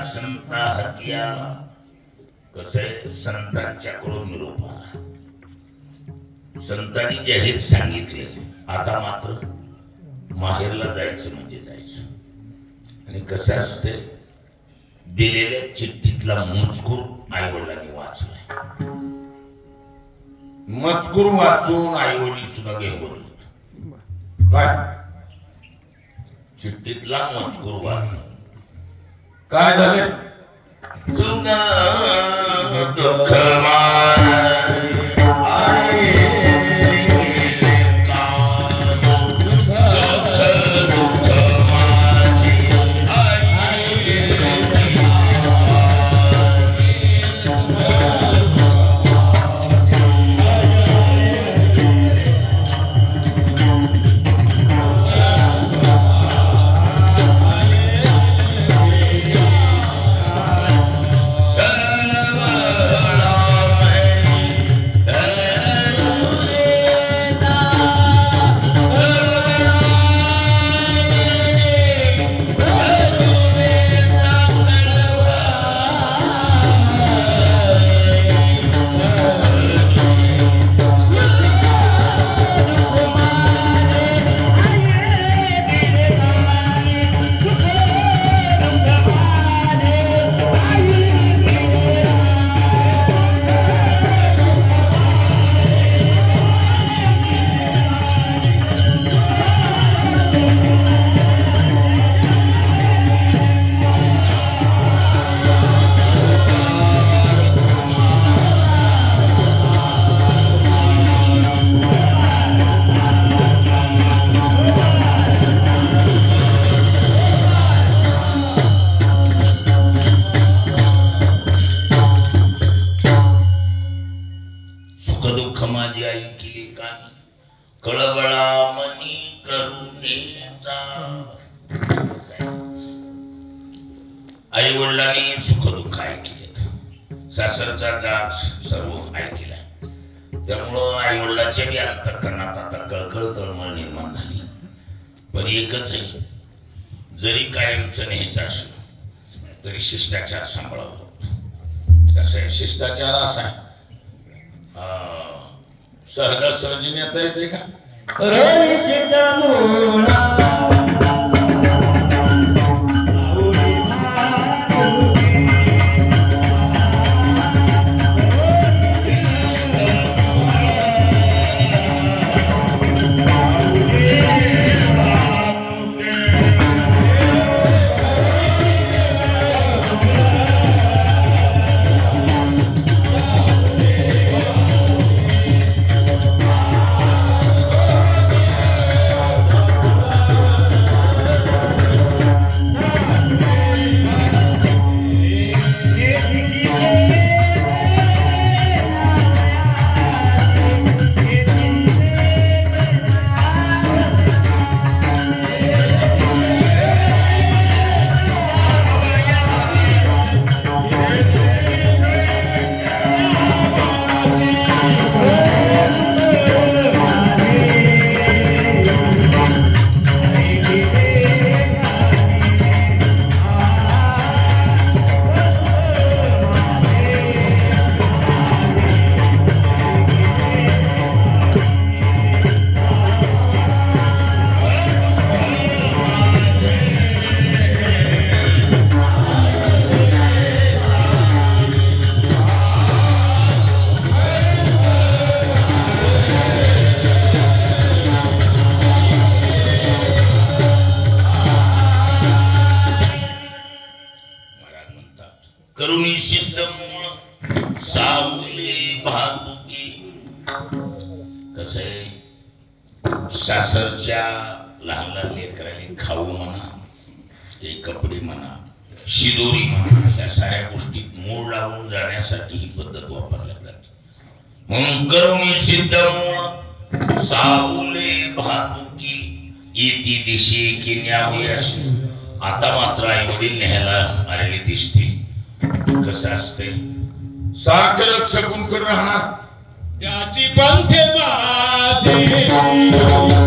संता हत्या कसे संतांच्याकडून निरोप आला. संतांनी जाहीर सांगितले आता मात्र माहेरला जायचं म्हणजे जायचं. आणि कसं असते दिलेल्या चिठ्ठीतला मजकूर आई वडिलांनी वाचलाय. मजकूर वाचून आई वडील सुद्धा घेऊन काय चिठ्ठीतला मजकूर वाचून काय झाले तुगा दुःख दुःख माझी आई केली कानी कळबळा मनी करुणेचा. आई वडिलांनी सुख दुःख ऐकलेत, सासरचा जाच सर्व ऐकला. त्यामुळं आई वडिलांच्या बी अंतःकरणात आता कळकळ तळमळ निर्माण झाली. पण एकच आहे, जरी कायमचं न्यायचं असलं तरी शिष्टाचार सांभाळावं लागतो. कसं आहे शिष्टाचार असा आहे सहजासहजी नेता येते का. आताच्या लहान लहान लेकरांनी खाऊ म्हणा, ते कपडे म्हणा, शिदोरी म्हणा, ह्या साऱ्या गोष्टीत मूळ लावून जाण्यासाठी ही पद्धत वापरल्या जाते. म्हणून करुणी सिद्ध मूळ साबुले भातुकी येती दिशी की न्यावयास. आता मात्र आई वडील न्यायला आलेले दिसतील. कसं असते, सारखं लक्ष गुंकून राहणार. त्याची पंथे माझे त्याची पंथे माझे